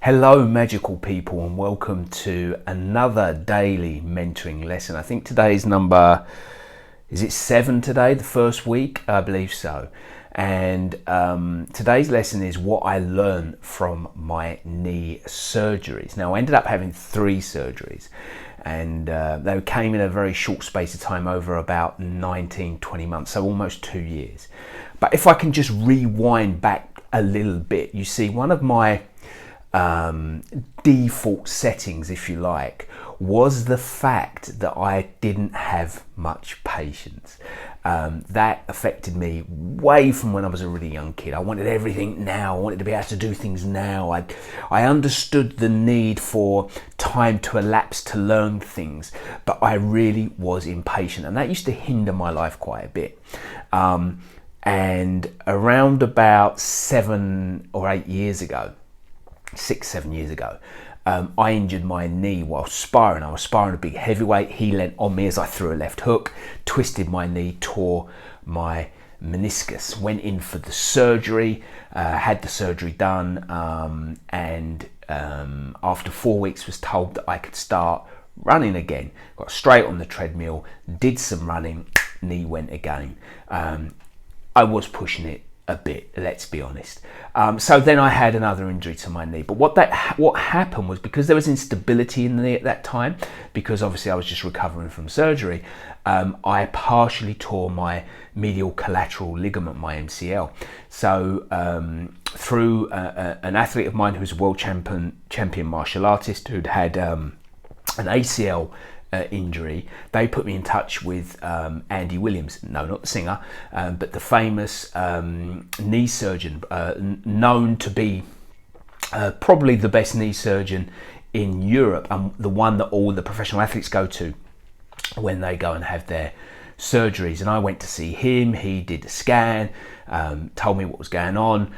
Hello magical people, and welcome to another daily mentoring lesson. I think today's number, is it 7 today, the first week? I believe so. And today's lesson is what I learned from my knee surgeries. Now I ended up having 3 surgeries, and they came in a very short space of time, over about 19-20 months, so almost 2 years. But if I can just rewind back a little bit, you see, one of my default settings, if you like, was the fact that I didn't have much patience. That affected me way from when I was a really young kid. I wanted everything now. I wanted to be able to do things now. I understood the need for time to elapse to learn things, but I really was impatient, and that used to hinder my life quite a bit. And around about 7 or 8 years ago, 6-7 years ago, I injured my knee while sparring. I was sparring a big heavyweight. He leant on me as I threw a left hook, twisted my knee, tore my meniscus, went in for the surgery, had the surgery done, and after 4 weeks was told that I could start running again. Got straight on the treadmill, did some running, knee went again. I was pushing it a bit, let's be honest. So then I had another injury to my knee. But what happened was, because there was instability in the knee at that time, because obviously I was just recovering from surgery, I partially tore my medial collateral ligament, my MCL. So through an athlete of mine who's a world champion martial artist who'd had an ACL injury, they put me in touch with Andy Williams, no, not the singer, but the famous knee surgeon, known to be probably the best knee surgeon in Europe, and the one that all the professional athletes go to when they go and have their surgeries. And I went to see him. He did a scan, told me what was going on,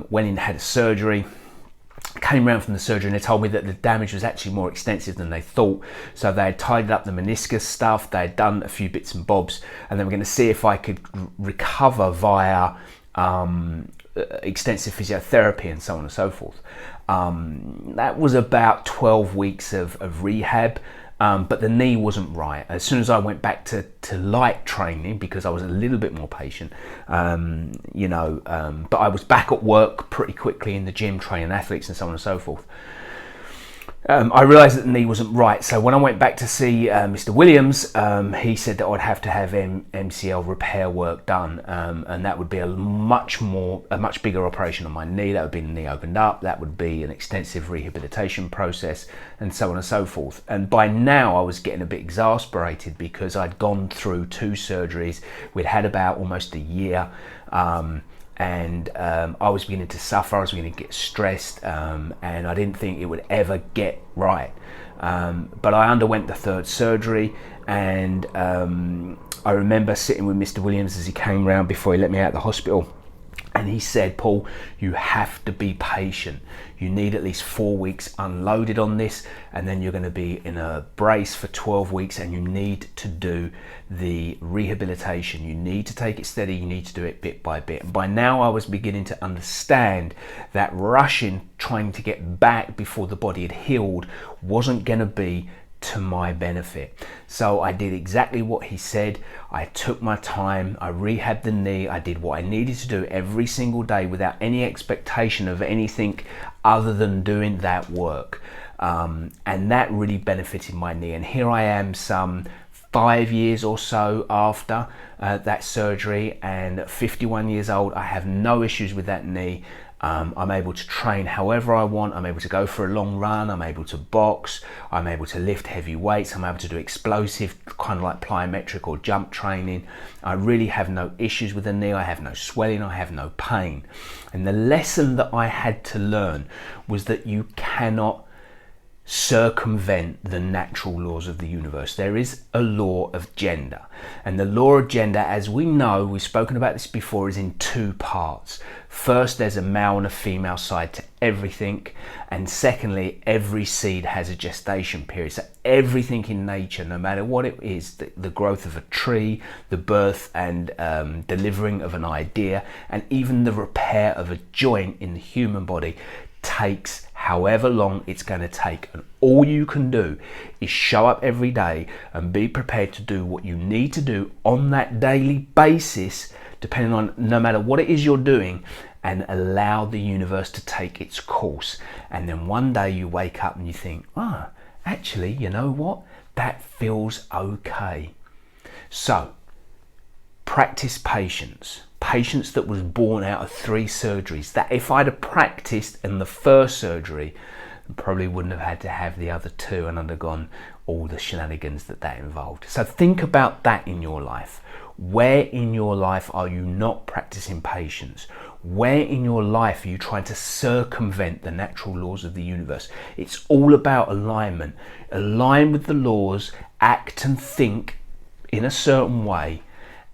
went in, had a surgery. Came around from the surgery and they told me that the damage was actually more extensive than they thought. So they had tidied up the meniscus stuff, they had done a few bits and bobs, and they were going to see if I could recover via extensive physiotherapy and so on and so forth. That was about 12 weeks of rehab. But the knee wasn't right. As soon as I went back to light training, because I was a little bit more patient, but I was back at work pretty quickly in the gym, training athletes and so on and so forth. I realised that the knee wasn't right. So when I went back to see Mr. Williams, he said that I'd have to have MCL repair work done, and that would be a much bigger operation on my knee. That would be the knee opened up. That would be an extensive rehabilitation process, and so on and so forth. And by now I was getting a bit exasperated, because I'd gone through 2 surgeries. We'd had about almost a year. And I was beginning to suffer, I was beginning to get stressed, and I didn't think it would ever get right. But I underwent the 3rd surgery, and I remember sitting with Mr. Williams as he came round before he let me out of the hospital. And he said, "Paul, you have to be patient. You need at least 4 weeks unloaded on this, and then you're going to be in a brace for 12 weeks, and you need to do the rehabilitation. You need to take it steady. You need to do it bit by bit." And by now I was beginning to understand that rushing, trying to get back before the body had healed, wasn't going to be to my benefit. So I did exactly what he said. I took my time, I rehabbed the knee, I did what I needed to do every single day without any expectation of anything other than doing that work. And that really benefited my knee. And here I am some 5 years or so after that surgery, and at 51 years old, I have no issues with that knee. I'm able to train however I want. I'm able to go for a long run. I'm able to box. I'm able to lift heavy weights. I'm able to do explosive, kind of like plyometric or jump training. I really have no issues with the knee. I have no swelling. I have no pain. And the lesson that I had to learn was that you cannot circumvent the natural laws of the universe. There is a law of gender, and the law of gender, as we know, we've spoken about this before, is in 2 parts. First, there's a male and a female side to everything, and secondly, every seed has a gestation period. So everything in nature, no matter what it is, the growth of a tree, the birth and delivering of an idea, and even the repair of a joint in the human body takes however long it's going to take. And all you can do is show up every day and be prepared to do what you need to do on that daily basis, depending on no matter what it is you're doing, and allow the universe to take its course. And then one day you wake up and you think, actually, you know what? That feels okay. So, practice patience. Patience that was born out of 3 surgeries. That if I'd have practiced in the first surgery, I probably wouldn't have had to have the other 2 and undergone all the shenanigans that involved. So think about that in your life. Where in your life are you not practicing patience? Where in your life are you trying to circumvent the natural laws of the universe? It's all about alignment. Align with the laws, act and think in a certain way,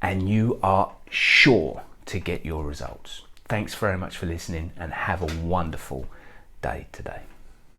and you are sure to get your results. Thanks very much for listening, and have a wonderful day today.